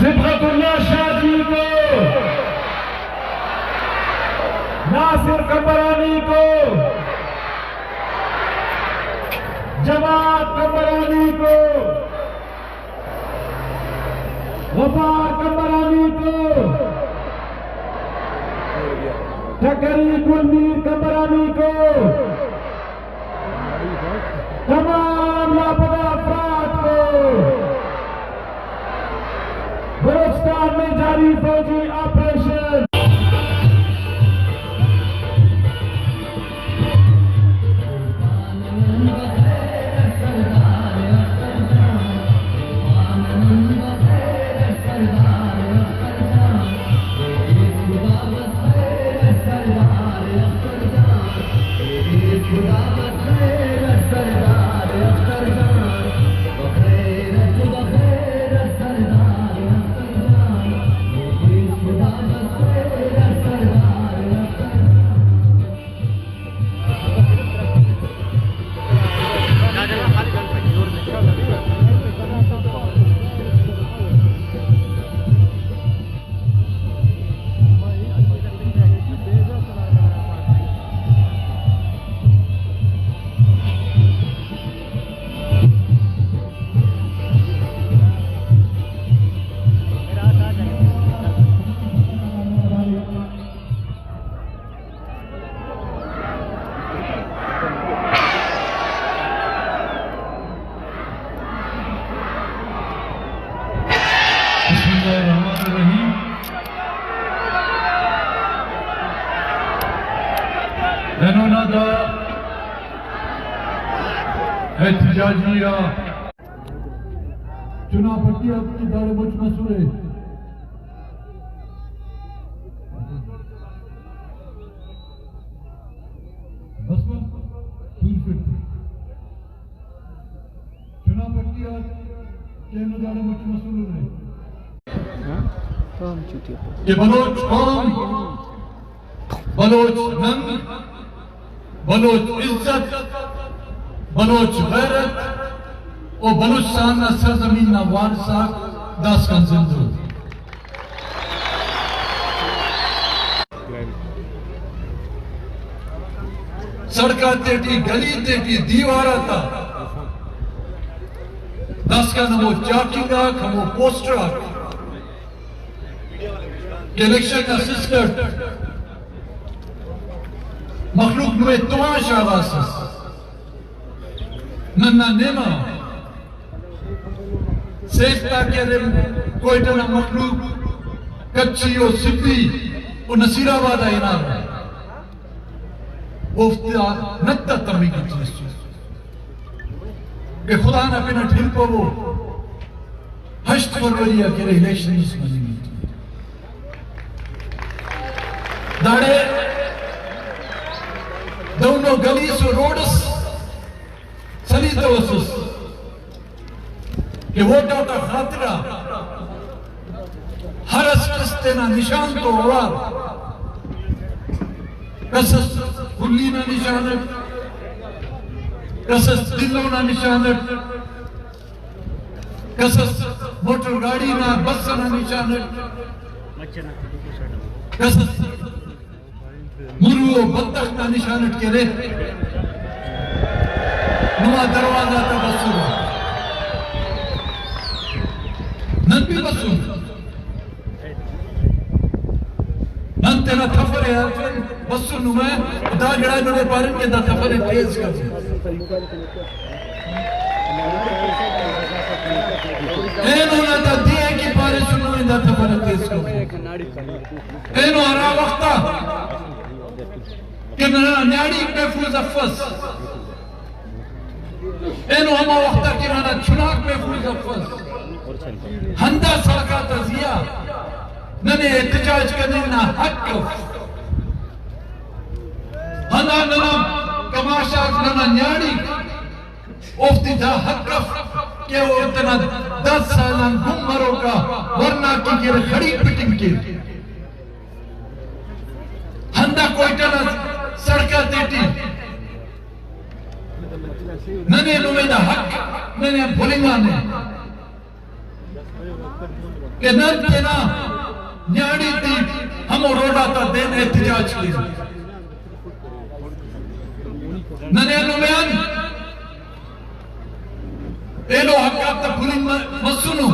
सिबगतुल्लाह शाह जी को, नासिर कबरानी को, जमात कबरानी को, वफार कबरानी को, ठकरी गुलमीर कबरानी को, तमाम लापता अफराद को, बलूचिस्तान में जारी फौजी ऑपरेशन एहतजाजिया चुनाव पट्टी आपकी दाड़े मुझ मसूरे बस चुनाव पट्टी कहने दाड़े मुझ मसूरे ये बलोच कौम, बलोच नंग, बलोच इज्जत, बलोच गैरत और बलूचिस्तान ना सरजमीन ना वारसा दास का जिंदू सड़का तेटी गली तेटी दीवार था दास का नमो चाकिंगा खमो पोस्टर इलेक्शन का सिस्टम मखलूक में तमाशा आवास नन्ना नेमा सेफ्ता के कोई टना मखलूक कच्ची और सिपी और नसीराबाद आईना उफ्ता नत्ता तमी की चीज के खुदा ना पिना ठीक को वो 8 फरवरी के इलेक्शन इसमें दाड़े दोनों गली सो रोड्स सली तवसुस के वोटों का खातरा हर किस्ते ना निशान तो अवार कसस गुल्ली ना निशान कसस दिलों ना निशान कसस मोटर गाड़ी ना बस ना निशान कसस मुर्गो बत्तख ना निशान के रे नुआ दरवाजा था बसुर नंबी बसुर नंते ना थफरे बसुर नुआ दा जड़ा नुने पारन के दा थफरे तेज कर एनो ना दा दिए की पारे सुनो दा थफरे तेज कर एनो हरा वक्ता कि न्याड़ी महफूज अफस एनो हमा वक्ता कि ना चुनाव महफूज अफस हंदा सड़का तजिया नने एहतजाज करने ना हक हंदा नना कमाशा नना न्याड़ी उफ्ती दा हक के वो इतना 10 साल गुम मरो का वरना की गिर खड़ी पिटिंग की हंदा कोई टना सड़का देती नने नुमेदा हक नने भुलिंगा ने कि न तेना न्याड़ी थी हम रोड़ा था देन एहतिजाज की नने नुमयान एलो हकात पुलिन मसुनु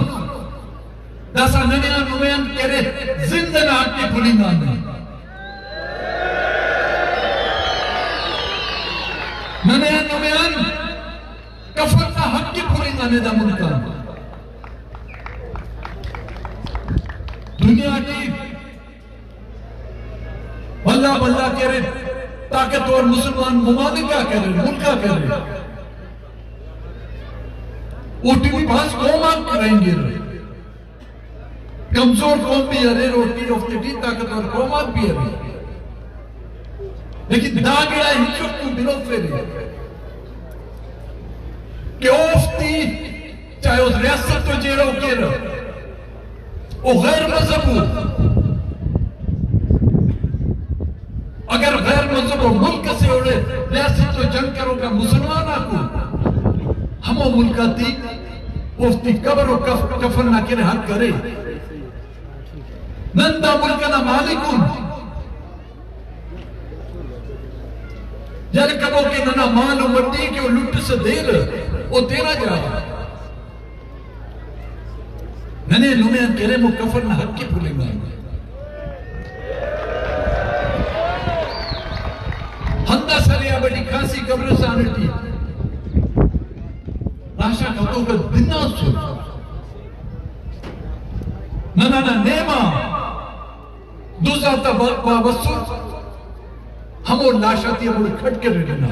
दसा नने नुमयान करे जिंदना हक्की पुलिन आने नने नुमयान कफरना हक्की पुलिन आने दा मुल्का दुनिया की बल्ला बल्ला करे ताकतवर मुसलमान ममालिक क्या करे मुल्क क्या करे ओटीपी पास कौम आप करेंगे कमजोर कौम भी अरे रोटी रोटी ताकतवर कौम आप भी अरे लेकिन दागड़ा हिचक को बिलो फेरे कि ओफ्ती चाहे उस रियासत तो जेरो के रहो वो गैर मजहबू अगर गैर मजहब मुल्क से उड़े रियासत तो जंग करोगा मुसलमान को हम मुल्क थी उफ्ती कबर और कफन ना करे हक करे नंदा मुल्क ना मालिकुन जल कबो के ना माल मट्टी के लुट से देर वो तेरा जा नने लुमेन करे मो कफन ना हक के भूलेंगे हंदा सरिया बड़ी खासी कब्रिस्तान थी लाशा कतो का दिना सो ना नेमा दूसरा ता बाबसु हम और लाशा थी हम खट के रहना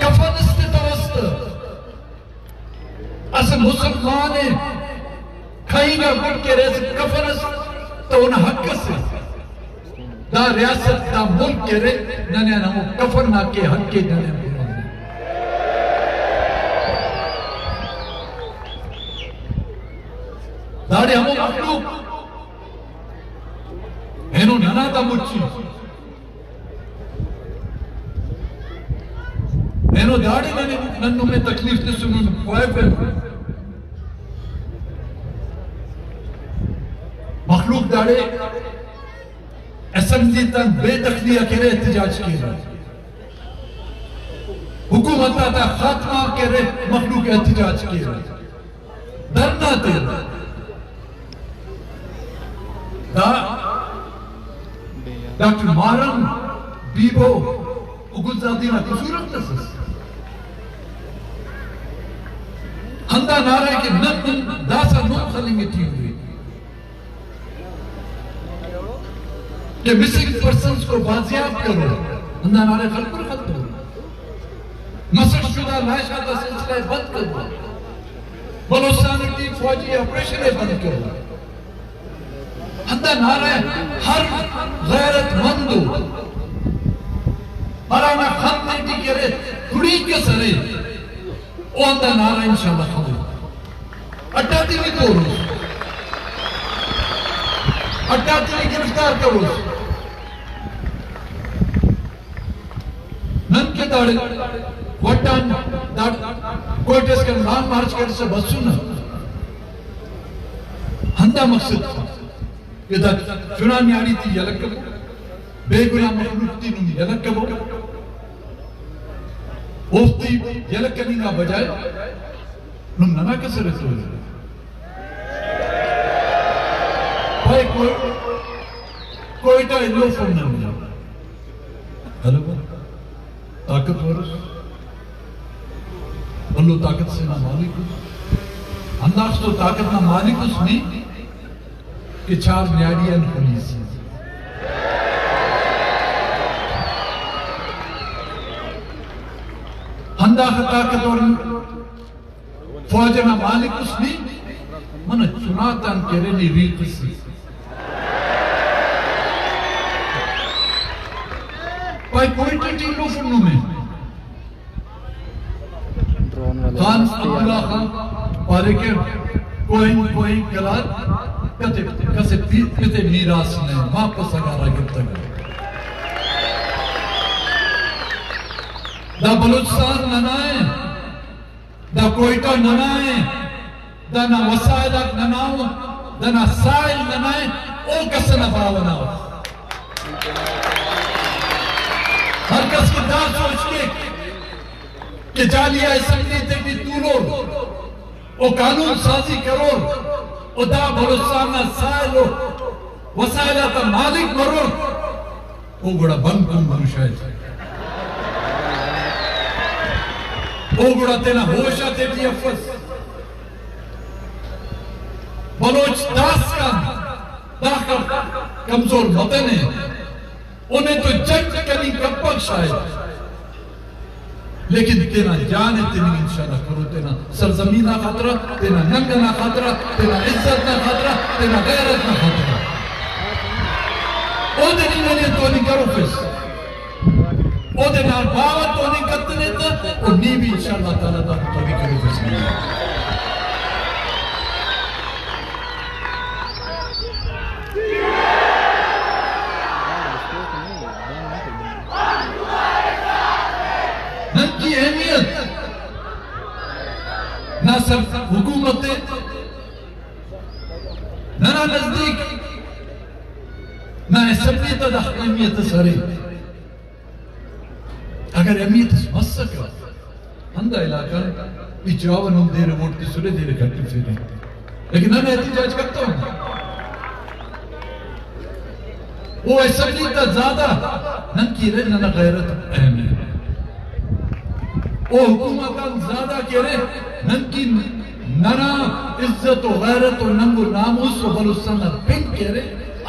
कफन स्थित अवस्था अस मुसलमान है खाएंगा गुट के रह कफन तो उन हक से दा रियासत दा मुल्क के रे नने ना वो कफन ना के हक के नने दाड़े हम मखलूक एनो नना दा मुच्ची एनो दाड़े नने नन्नु में तकलीफ ने सुनी कोई पे मखलूक दाड़े असेंबली तक बेदखली अकेले एहतिजाज किया हुकूमत का खात्मा करे मखलूक एहतिजाज किया धरना दे डॉक्टर मारन बीबो उगुजादी ना सूरत तसस हंदा नारे के नन दासा नो खलेंगे थी हुई कि मिसिंग पर्सन्स को बाजियाब करो हंदा नारे खलपुर खत्म मसरशुदा लाशा का सिलसिला बंद कर दो बलोचिस्तान फौजी ऑपरेशन बंद करो हंदा नारे हर गैरतमंद मराना खान की करे कुड़ी के सरे ओ हंदा नारा इंशाल्लाह खबर अट्टाती भी करो अट्टाती भी गिरफ्तार करो नन के दाड़े वटान कोटेस के नाम मार्च कर से बसुन हंदा मकसद ये दा चुना न्याड़ी थी यलक बेगुनाह मखलूक थी नुनी यलक वो ओफ्ती यलक करने का बजाय नुम नना कैसे रहते हो भाई कोई तो इल्लो फोन नहीं हेलो ताकतवर अल्लो ताकत से ना मालिक अंदाज तो ताकत ना मालिक उसमें कि चार न्याड़ियां पुलिस हंदा ताकतवर फौजना मालिक उसमें मन चुनातान करे नी रीत सी भाई कोई टीलो फुन्नू में खान अब्दुल्ला खान पारेके कोई गलात कसे पिते मीरास ने वापस अगारा गिरता दा बलूचिस्तान ननाए दा da koita nanae dana wasaila nanao dana sail nanae o kasana bawanao हर कस की दाल सोच के कि जालिया असम्बली तक भी तूलो ओ कानून साजी करो ओ दा भरोसाना साइलो वसाइला ता मालिक मरो ओ गुड़ा बंकुम मनुष्य ओ गुड़ा तेना होशा ते भी अफस बलोच दास का दाखल कमजोर वतन है उन्हें तो जंग करनी कब्बक शायद लेकिन तेना जान तेनी इंशाल्लाह करो तेना सरजमीन ना खतरा तेना नंग ना खतरा तेना इज्जत ना खतरा तेना गैरत ना खतरा ओ देनी ने तो नहीं करो फिस ओ देना बावत तो नहीं करते तो ओ नी भी इंशाल्लाह ताला दा तो भी करो फिस की अहमियत ना सिर्फ हुकूमत ना नजदीक ना असम्बली तक अहमियत सरे अगर अहमियत समझ सके अंधा इलाका पिछावन हम देर वोट की सुरे देर घट फिरे लेकिन ना एहतिजाज करता हूं वो असम्बली तक ज्यादा न की रे ना गैरत अहम है ओ हुकूमत ज्यादा करे नंकी नना इज्जत और गैरत और नंगो नामूस और बलुस्ताना पिन करे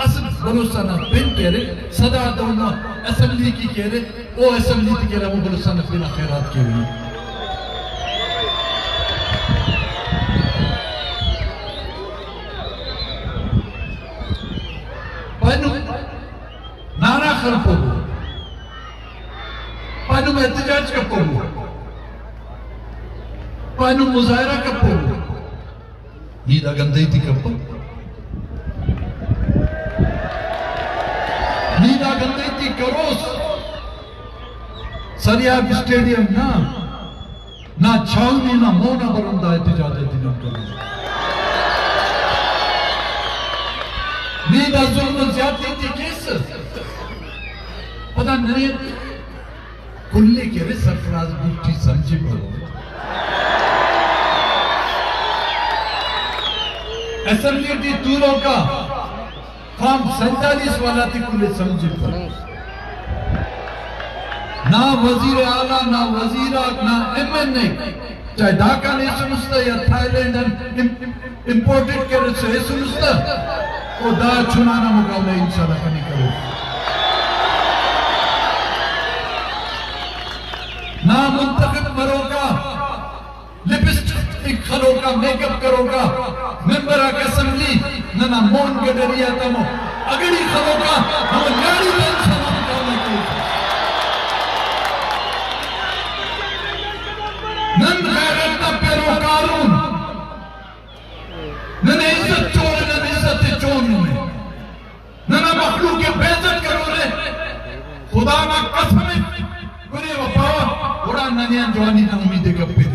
असल बलुस्ताना पिन करे सदा दोनों असम्बली की करे ओ असम्बली की करे वो बलुस्ताना बिना खैरात के हुई पनु नारा खरपो पनु में एहतिजाज कपो पनु मुजाहरा कपो नीदा गंदगी कपो नीदा गंदगी करोस सरिया स्टेडियम ना छावनी ना मोना बरंदा एहतिजाज दिनों करो नीदा जुल्म ज्यादती केस पता नहीं कुल्ले के रे सरफराज बुट्टी समझी पड़ो असम्बली टी दूरों का फॉर्म 47 वाला थी कुल्ले समझी पड़ो ना वजीर आला ना वजीरा ना एमएनए चाहे ढाका नहीं सुनता या थाईलैंड इंपोर्टेड करे से सुनता वो दा चुनाना मुकाबला इंशाल्लाह करनी करो ना मुंतखब करोगा लिपस्टिक खरोगा मेकअप करोगा मेंबर ऑफ असेंबली ना मोन गडरिया तमो अगड़ी खरोगा हम न्याड़ी में इंशाल्लाह मुकाबला करो नन गैरत ना पेरोकारून नन इज्जत चोर नन इज्जत चोर में नन मखलूक के बेइज्जत करो रे खुदा ना कसम गुरे वफा बड़ा ननिया जवानी ना उम्मीद कपे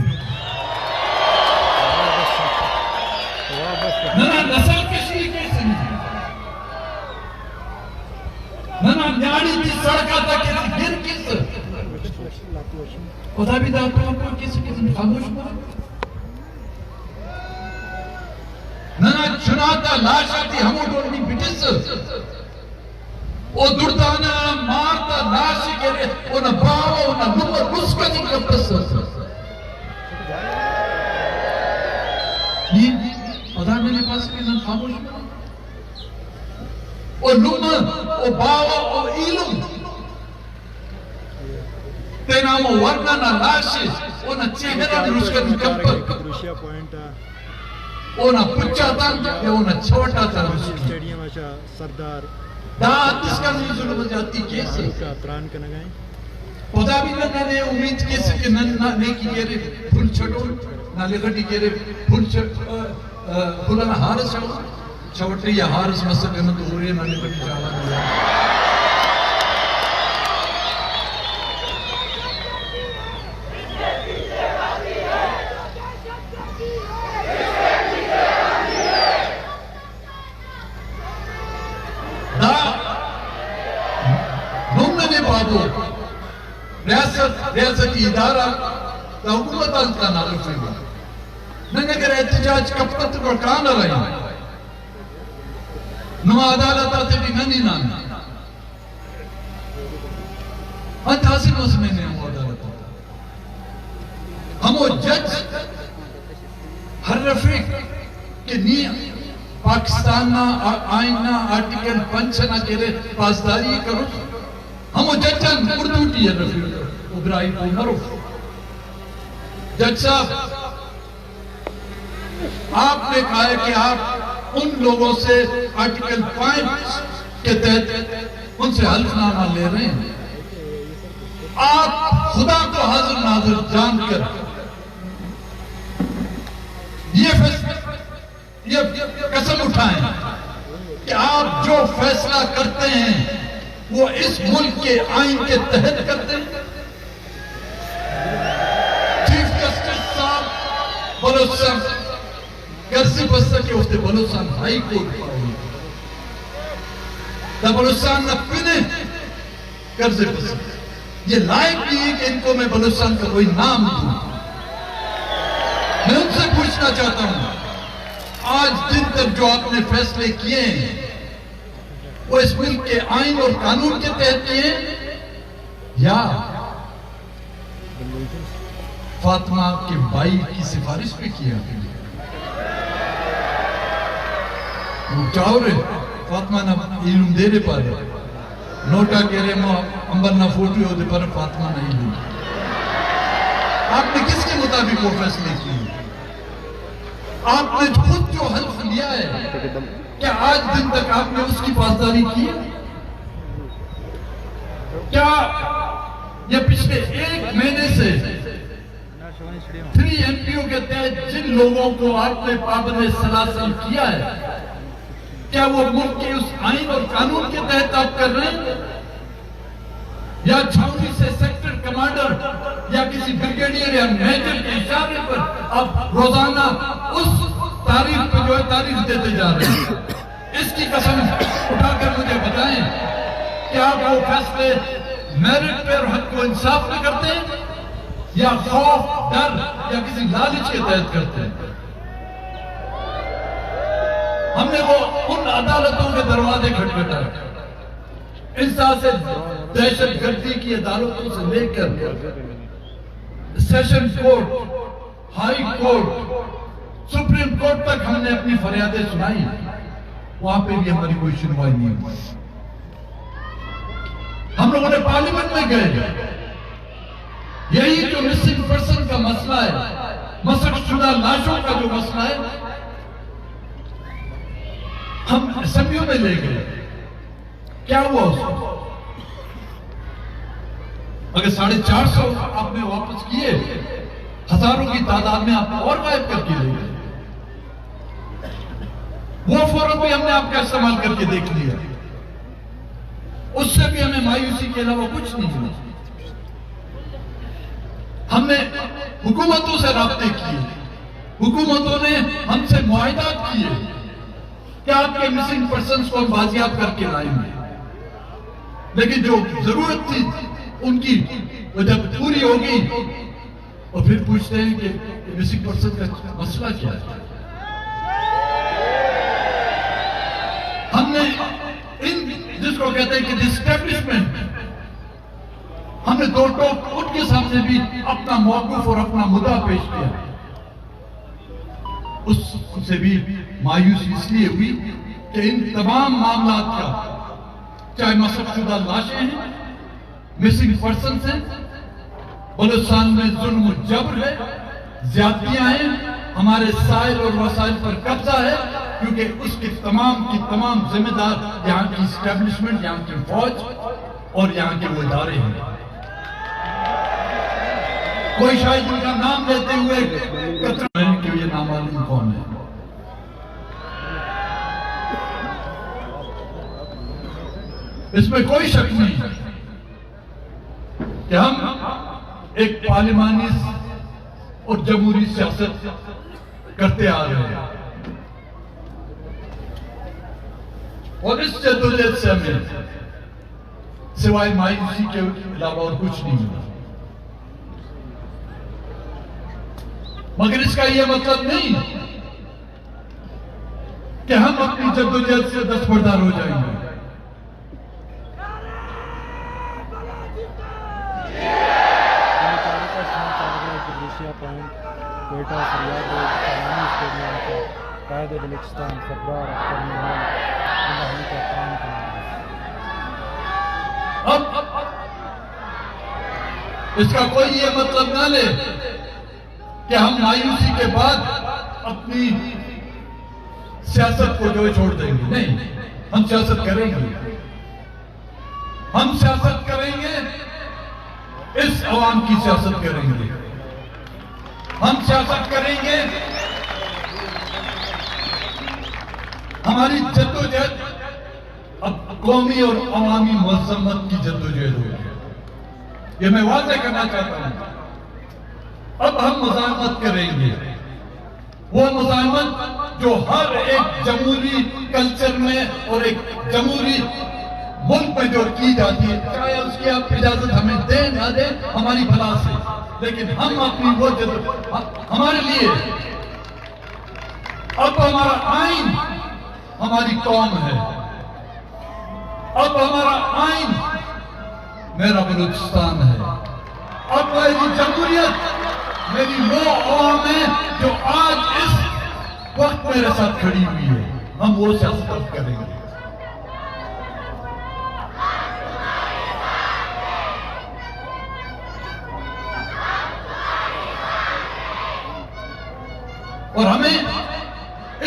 नना नस्ल किसी के नहीं नना न्याड़ी की सड़का तक किसी गिर किस खुदा भी दाता को किसी खामोश मत नना चुनाता लाशाती हम डोलनी बिटिस ओ दुर्दाना मारता लाशी करे ओ न बावा ओ न नुमर मुस्का नहीं कपस ये खुदा मेरे पास के जन खामोश ओ नुमर ओ बावा ओ इलम तेना वो वरना ना लाशी ओ न चेहरा मुस्का नहीं कपस ओ न पुच्चा तान या ओ न छोटा तान स्टेडियम अच्छा सरदार दांत इसका नहीं जुल्म जाती कैसे का प्राण का नगाए खुदा भी ना ने उम्मीद कैसे कि नन ना नहीं की ये फुल छड़ो ना लेगटी के फुल फुलना हारस छवटी या हारस मसक न तो रे ना लेगटी चावा रियासती इदारा हुकूमत का नालो फिर नगर एहतजाज कपत को कान रही नो अदालत ते भी ननी ना अंत हासिल उसमें ने वो अदालत हम वो जज हर रफीक के नी पाकिस्तान ना आईना आर्टिकल 5 ना करे पासदारी करो हम वो जजन उर्दू की है रफीक इब्राहिम उमर जज साहब आपने कहा है कि आप उन लोगों से आर्टिकल 5 के तहत उनसे हल्फनामा ले रहे हैं। आप खुदा को हाजिर नाजिर जानकर ये कसम उठाएं कि आप जो फैसला करते हैं वो इस मुल्क के आइन के तहत करते हैं। चीफ जस्टिस साहब बलोचिस्तान कर्सी बस्तर के उसने बलोचिस्तान हाई कोर्ट बलोचिस्तान न पिने कर्जे बस्तर ये लायक नहीं है कि इनको मैं बलोचिस्तान का कोई नाम दूं। मैं उनसे पूछना चाहता हूं आज दिन तक जो आपने फैसले किए हैं वो इस मुल्क के आइन और कानून के तहत किए या फातिमा के भाई की सिफारिश पे किया चाहो रे फातिमा ना इल्म दे रहे पर नोटा कह रहे मो अंबर ना फोटो होते पर फातिमा नहीं ली आपने किसके मुताबिक वो फैसले किए आपने खुद जो हल्फ लिया है क्या आज दिन तक आपने उसकी पासदारी की है? क्या ये पिछले 1 महीने से 3 एमपीओ के तहत जिन लोगों को आपने पाबंद सलासल किया है क्या वो मुल्क के उस आइन और कानून के तहत आप कर रहे हैं या छावनी से सेक्टर कमांडर या किसी ब्रिगेडियर या मेजर के इशारे पर आप रोजाना उस तारीख पे जो है तारीख देते जा रहे हैं? इसकी कसम उठाकर मुझे बताएं कि आप वो फैसले मेरिट पे और हक को इंसाफ पे करते हैं या खौफ डर या किसी लालच के तहत करते हैं? हमने वो उन अदालतों के दरवाजे खटखटाए इंसा से दहशतगर्दी की अदालतों से लेकर session court high court supreme court तक हमने अपनी फरियादें सुनाई वहां पे भी हमारी कोई सुनवाई नहीं हुई। हम लोगों ने पार्लियामेंट में गए यही जो मिसिंग पर्सन का मसला है मशक़शुदा लाशों का जो मसला है हम असेंबलियों में ले गए क्या हुआ उसको अगर 450 आपने वापस किए हजारों की तादाद में आपने और गायब करके ले गए वो फोरम भी हमने आपका इस्तेमाल करके देख लिया उससे भी हमें मायूसी के अलावा कुछ नहीं मिला। हमने हुकूमतों से राब्ते किए हुकूमतों ने हमसे मुआहिदात किए कि आपके मिसिंग पर्सन्स को हम बाजियाब करके लाएंगे लेकिन जो जरूरत थी उनकी वो जब पूरी होगी और फिर पूछते हैं कि मिसिंग पर्सन का मसला क्या है। हमने इन जिसको कहते हैं कि डिस्टेब्लिशमेंट हमने दो टोक उनके सामने भी अपना मौक़िफ़ और अपना मुद्दा पेश किया उससे भी मायूसी इसलिए हुई कि इन तमाम मामलात का चाहे मशक़शुदा लाशें हैं मिसिंग पर्सन हैं बलूचिस्तान में जुल्म जबर है ज्यादतियां हैं हमारे साइल और वसाइल पर कब्जा है क्योंकि उसके तमाम की तमाम जिम्मेदार यहाँ की इस्टेब्लिशमेंट यहाँ की फौज और यहाँ के वो इदारे हैं। कोई शायद उनका नाम लेते हुए कि ये नामालूम कौन है। इसमें कोई शक नहीं कि हम एक पार्लिमानी और जमहूरी सियासत करते आ रहे हैं और इस जद्दोजहद से हमें सिवाय मायूसी के अलावा और कुछ नहीं मिला। मगर इसका यह मतलब नहीं कि हम अपनी जद्दोजहद से दस्तबरदार हो जाएंगे। कोयटा फरियाद स्टेडियम का कायद बलूचिस्तान सरदार अख्तर मियां का काम अब इसका कोई ये मतलब ना ले कि हम मायूसी के बाद अपनी सियासत को जो है छोड़ देंगे। नहीं, हम सियासत करेंगे। हम सियासत करेंगे, इस अवाम की सियासत करेंगे। हम सियासत करेंगे, हमारी जद्दोजहद अब कौमी और अवामी मजम्मत की जद्दोजहद होगी। ये मैं वाज़ेह करना चाहता हूं। अब हम मुज़ाहमत करेंगे, वो मुज़ाहमत जो हर एक जमहूरी कल्चर में और एक जमहूरी मुल्क में जो की जाती है, चाहे उसकी आप इजाजत हमें दे ना दे हमारी भला से, लेकिन हम अपनी वो हमारे लिए अब हमारा आइन हमारी कौम है। अब हमारा आइन मेरा बलूचिस्तान है। अब मेरी जमहूरियत मेरी वो अवाम है जो आज इस वक्त मेरे साथ खड़ी हुई है। हम वो सियासत करेंगे। और हमें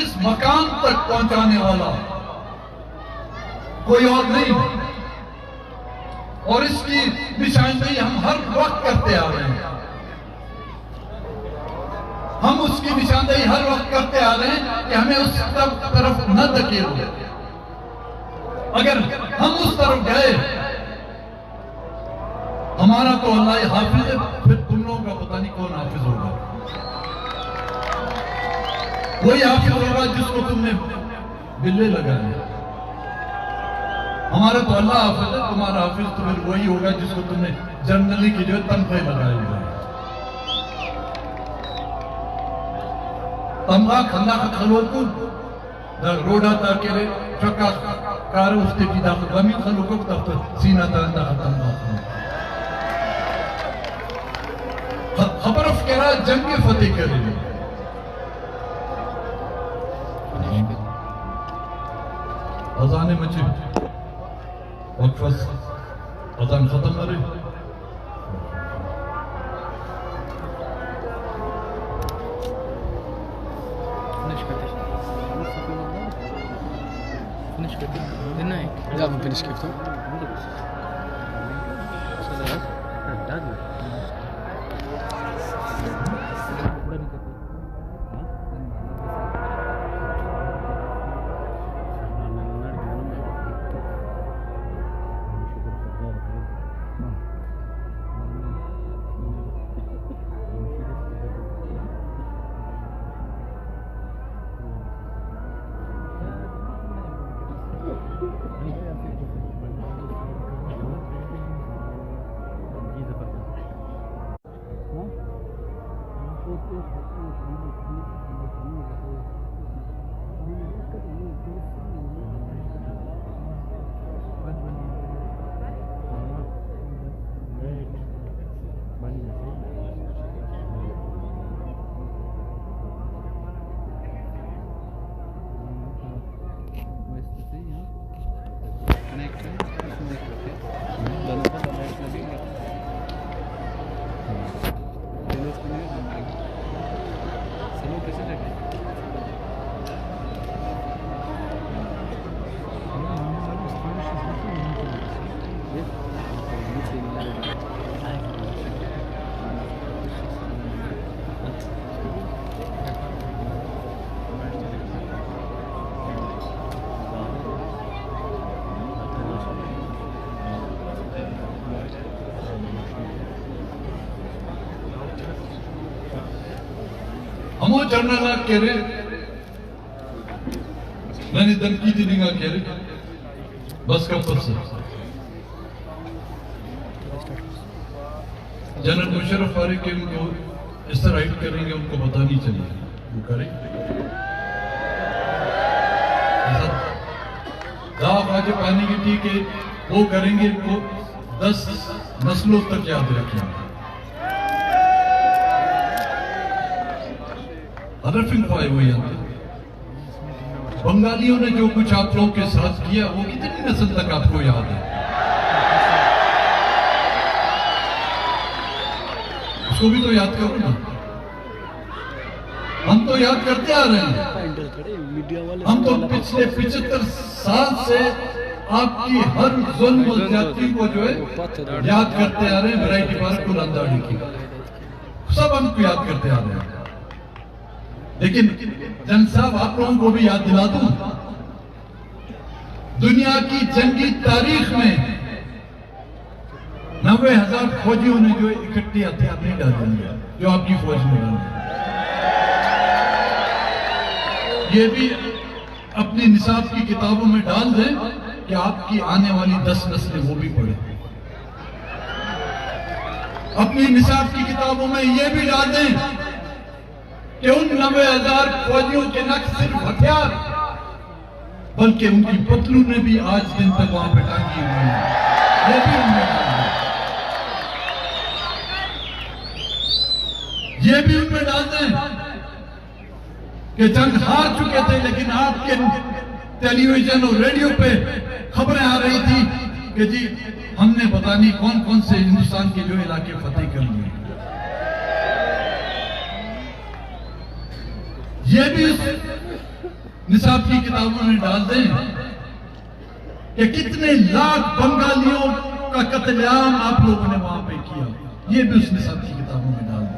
इस मकाम तक पहुंचाने वाला कोई और नहीं, और इसकी निशानदेही हम हर वक्त करते आ रहे हैं। हम उसकी निशानदेही हर वक्त करते आ रहे हैं कि हमें उस तरफ न धकेलो। अगर हम उस तरफ गए, हमारा तो अल्लाह हाफिज है, फिर तुम लोगों का पता नहीं कौन हाफिज होगा। वही हाफिज होगा जिसको तुमने बिल्ले लगाए। हमारा तो अल्लाह हाफिज है, तुम्हारा हाफिज तो फिर वही होगा जिसको तुमने जनरली की जो तनख्वाह लगाई हुई है। तमगा खंदा खलोकु रोडा ताके चक्का कार उसके की दाखिल गमी खलोकु तब सीना तरंदा खत्म खबर अफकेरा जंग के फतेह करेंगे। अजान मचे वक्फस अजान खत्म करे। Finish kifto. हमो जनरल केरे मैंने तनकीद नहीं केरे बस का पस जनरल मुशर्रफ फारूक के इस तरह राइट करेंगे उनको पता नहीं चलेगा, वो करें ऐसा दाव आज पानी की टी के वो करेंगे, वो 10 नस्लों तक याद रखेंगे। हुई बंगालियों ने जो कुछ आप लोगों के साथ किया वो कितनी नस्ल तक आपको याद है, उसको भी तो याद करो ना। हम तो याद करते आ रहे हैं, हम तो पिछले 75 साल से आपकी हर जुल्म ज्यादती को जो है याद करते आ रहे हैं। वैरायटी पार्क को लंदाड़ी की सब हमको याद करते आ रहे हैं। लेकिन जन साहब आप लोगों को भी याद दिला दूं, दुनिया की जंगी तारीख में 90,000 फौजियों ने जो इकट्ठे हथियार नहीं डाले जो आपकी फौज ने डाले, ये भी अपनी निसाब की किताबों में डाल दें कि आपकी आने वाली 10 नस्लें वो भी पढ़े। अपनी निसाब की किताबों में ये भी डाल दें कि उन 90,000 फौजियों के न सिर्फ हथियार बल्कि उनकी पतलूनें भी आज दिन तक वहां पे टांगी हुई हैं। ये भी उनमें डाल दें कि जंग हार चुके थे, लेकिन आपके टेलीविजन और रेडियो पे खबरें आ रही थी कि जी हमने पता नहीं कौन कौन से हिंदुस्तान के जो इलाके फतेह कर लिए। ये भी उस निसाब की किताबों में डाल दें कि कितने लाख बंगालियों का कत्लेआम आप लोगों ने वहां पे किया। ये भी उस निसाब की किताबों में डाल दें।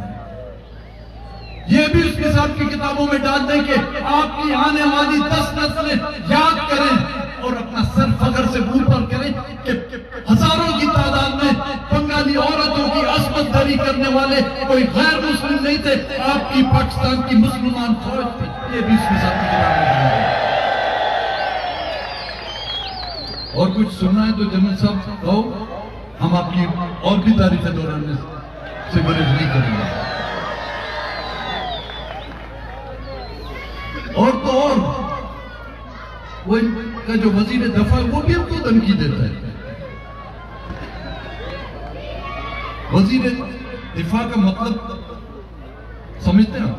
ये भी उस निसाब की किताबों में डाल दें कि आपकी आने वाली 10 नस्लें याद करें और अपना सर फख्र से ऊपर करें कि हजारों की तादाद में बंगाली औरतों की अस्मत दरी करने वाले कोई गैर मुस्लिम नहीं थे, आपकी पाकिस्तान की मुसलमान फौज थी। ये भी उस निसाब की किताबों में डाल दें। और कुछ सुनना है तो जनरल साहब कहो, हम आपकी और भी तारीफें दोहराने से गुरेज नहीं करेंगे। और तो और वो इनका जो वजीर दफा है वो भी हमको धमकी देता है। वजीर दिफा का मतलब समझते हैं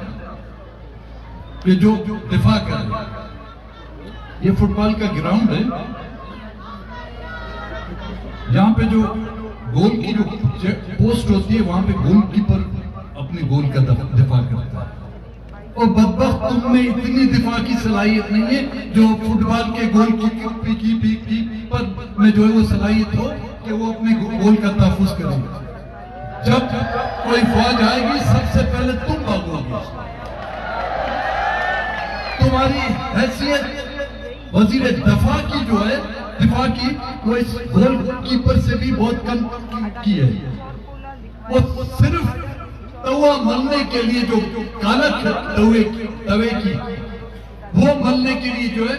कि जो दिफा कर रहे, ये फुटबॉल का ग्राउंड है, यहां पे जो गोल की जो पोस्ट होती है वहां पे गोलकीपर अपने गोल का दिफा करता है। और बदबख्त तुम में इतनी दिफा की सलाहियत नहीं है जो फुटबॉल के गोल कीपर में जो है वो सलाहियत हो कि वो अपने गोल का तहफ़्फ़ुज़ करेगा। जब कोई फौज आएगी सबसे पहले तुम भागोगे। तुम्हारी हैसियत वजीर दफा की जो है दिफा की, वो इस गोल कीपर से भी बहुत कम की है। वो सिर्फ तवा मलने के लिए जो कालक है तवे की वो मलने के लिए जो है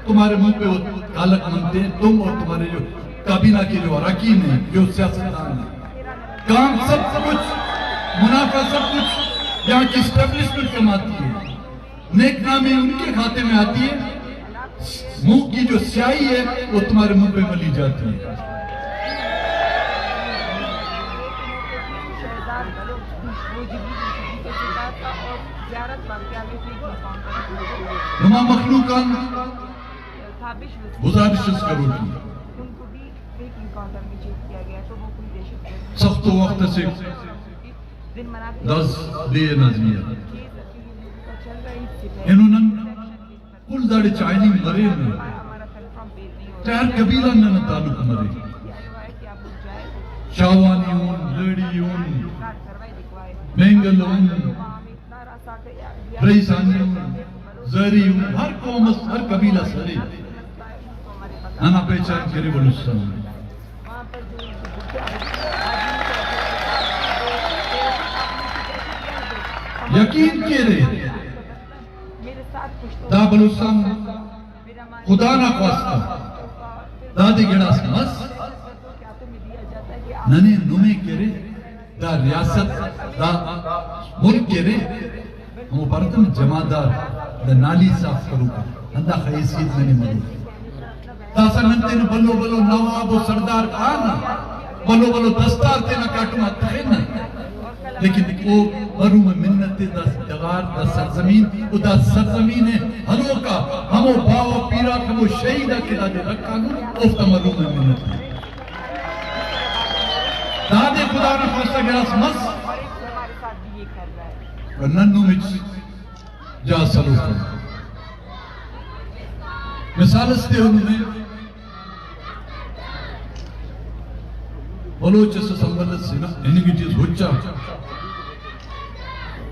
तुम्हारे मुंह पे वो कालक मनते हैं। तुम और तुम्हारे जो काबीना के जो अरकान हैं, जो सियासतदान हैं, काम सब कुछ मुनाफा सब कुछ यहाँ की एस्टेब्लिशमेंट कमाती है। नेकनामी उनके खाते में आती है। मुंह की जो स्याही है वो तुम्हारे मुंह पे मली जाती है। तमाम मखलूकान गुजारिश करो सख्त वक्त से इन्होंने कुल दाड़े चाइनी मरे चार कबीला न तालुक मरे शावानी लड़ी बेंगल रईसानी जरी हर कौम हर कबीला सरे नाना पहचान करे बलुस्तान यकीन के रे दा बलुस्तान खुदा ना खास्ता दादी गिड़ास मस नने नुमे के रे दा रियासत दा मुल्क के रे हम बर्तन जमादार द नाली साफ करूंगा अंदा हैसियत मैंने मरू दासा नंते न बल्लो बल्लो नवाब और सरदार खाना बल्लो बल्लो दस्तार ते न काटूंगा तहे न लेकिन वो मरू में मिन्नत दा जगार दा सरजमीन उदा सरजमीन है हलो का हमो बाव पीरा हमो शहीदा के दादे रखा नु उस मरू में मिन्नत दादे खुदा ने खासा गिलास मस नन्नू मिच जा सलू मिसाल से उन्होंने बलोच से संबंधित से ना इनकी चीज होचा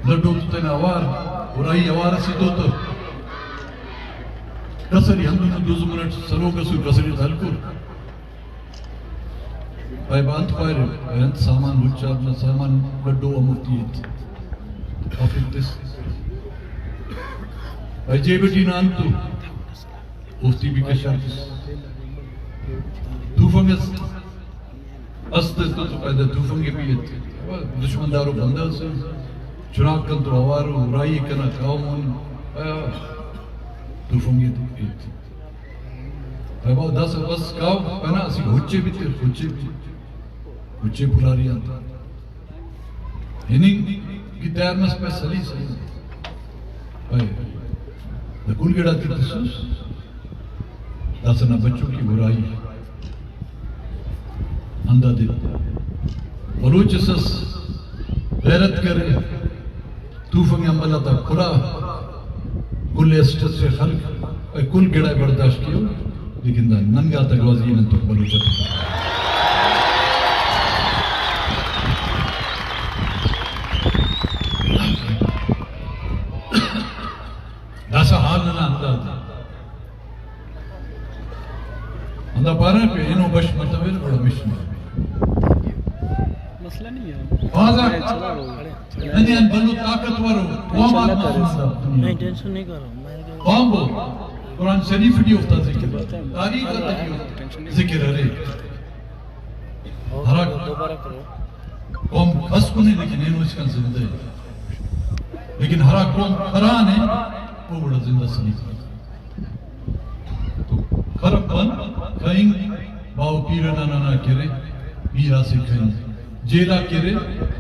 लड्डू तो तेना आवार बुराई आवार से तो कसरी हम दोनों 2 मिनट सलो कसरी धलकुर भाई बात पर अंत सामान होचा अपना सामान लड्डू अमुती है ऑफिस दिस भाई जेबटी नाम तो उफ्ती भी कशर तूफंगस अस्ते तो पैदा तूफंगे भी दुश्मनदारों बंदा से चुनाव कर तो आवारो राई करना काउमन तूफंगे तो भाई बहुत 10 बस काउ पना सी होचे भी थे होचे पुरारी आता इन्हीं की तैयार में स्पेशली सही भाई कुल गेड़ा की तसूस दासना बच्चों की बुराई अंधा दिल बलूच सस गैरत करे तूफान अमला था खुला कुल एस्टेट से खल्क कुल गेड़ा बर्दाश्त कियो लेकिन दा नंगा तक वाजी न तो बलूच दासा हाल ना अंधा अंदा पारा पे इनो बश मतवेर बड़ा मिशन मसला नहीं है वाजा नहीं अन बल्लो ताकतवर वो बात नहीं टेंशन नहीं कर रहा हूं मैं बांबो कुरान शरीफ दी उफ्ता जिक्र तारीख का जिक्र है हरा दोबारा करो कौम बस को नहीं लेकिन इनो इसका जिंदा है लेकिन हरा कौम खरा ने वो बड़ा जिंदा सही तो खरबन कहीं बाव पीरना ना करे बीरा से कहीं जेला करे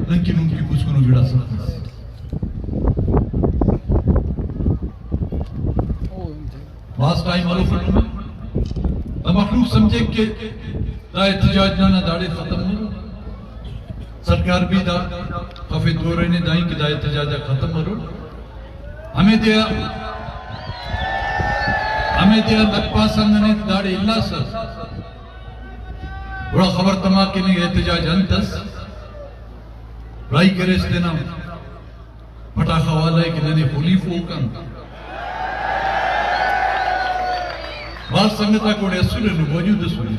नंकी नुंकी कुछ को गिड़ा सकता लास्ट टाइम वालों फट में अब मखलूक समझे कि दा एहतजाज ना दाड़े खत्म हो सरकार भी दा काफी दूर रहने दाई कि दा एहतजाज खत्म हो हमें दिया नकपा संघ ने दाड़े इल्ला सर बड़ा खबर तमा के नहीं एहतजाज अंतस राई करे इस दिन पटाखा वाला है कि नहीं फुली फूकन बात संगता कोड़े असुले नु वजूद असुले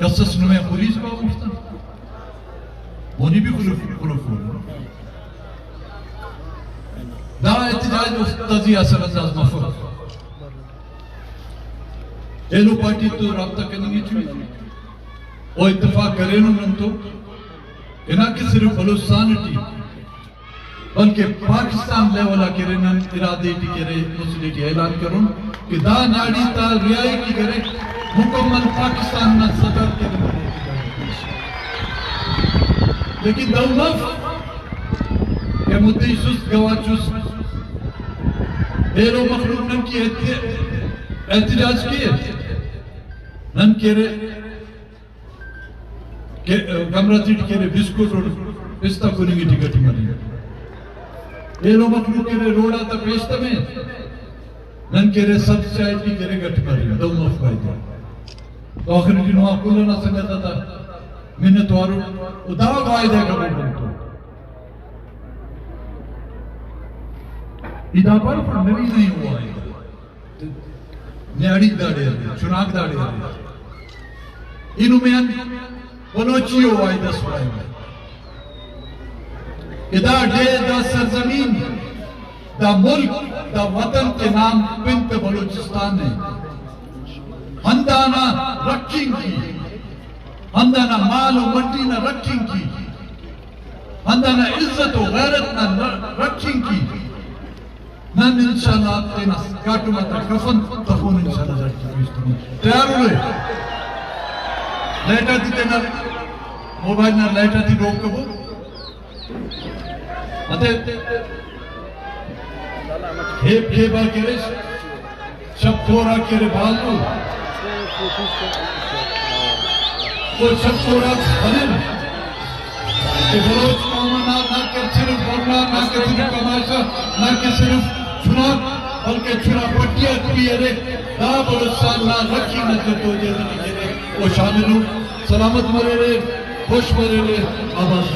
कसस नु में पुलिस बा उठता मोनी भी कुल दा एहतजाज उस्ताजी असर अंदाज मफर एलो पार्टी तो राब्ता करेंगे चाहिए वो इत्तेफाक करे न तो इना कि सिर्फ बलूचिस्तान टी बल्कि पाकिस्तान लेवल के रे नन इरादे टी करे मुस्लिम टी ऐलान करूं कि दा नाड़ी ता रियाई की करे मुकम्मल पाकिस्तान न सदर के लेकिन दौलत के मुद्दे सुस्त गवाचुस एलो मखलूक नन की एहतजाज किए नन केरे के कमरा सीट केरे बिस्कुट और पिस्ता कोनिंगी टिकट मरी ये लो मखलूक केरे रोड़ा ता पेस्ता में नन केरे सब चाय की केरे गट मरी दो मफ फायदा तो आखिर दिन वहां कुल ना संगता था मैंने तो आरो उदाव वायदे का बोलतो इदा पर नवी नहीं हुआ है न्याड़ी दाड़े चुनाव दाड़े इनु में बलोचियो वाई दस वाई इदा डे दा सरजमीन दा मुल्क दा वतन के नाम बिंत बलूचिस्तान है हंदाना रखिंग की हंदाना माल और मट्टी ना रखिंग की हंदाना इज्जत और गैरत ना रखिंग की नन इंशाल्लाह तेना काटू माता कफन तफोन इंशाल्लाह रखी तैयार हो लाइटा दी तेना मोबाइल ना लाइटा दी रोक को अते हे बा केरे शब थोड़ा केरे बालू वो शब थोड़ा बने कि बलोच कौम ना के सिर्फ बोलना ना के सिर्फ तमाशा ना के सिर्फ चुनाव बल्कि चुनाव पट्टियां भी अरे ना बलुस्तान ना रखी न तो जे के वो शामिल हो सलामत मरे रे खुश मरे रे आवाज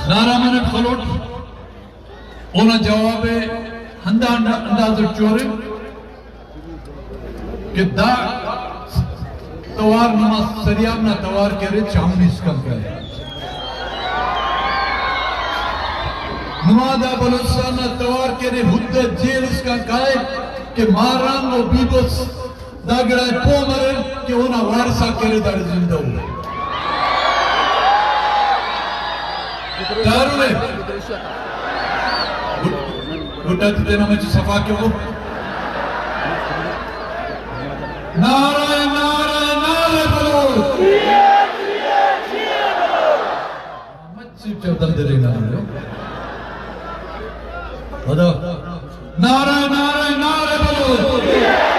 नारा मैंने फलोट ओना जवाब हंदा अंदाज चोरे कि दा तवार नमाज सरियाम ना तवार करे चामनी स्कम करे नमादा बलुस्तान ना तवार करे हुद्दे जेल इसका काए कि मारांग और बीबोस दागड़ा पो मरे कि ओना वारसा करे दार जिंदा हो दारुले गुड्डा देना मुझे सफा क्यों हो नारे नारे नारे बोलो मच्छी चौदह दे रही नारे नारे नारे नारे बोलो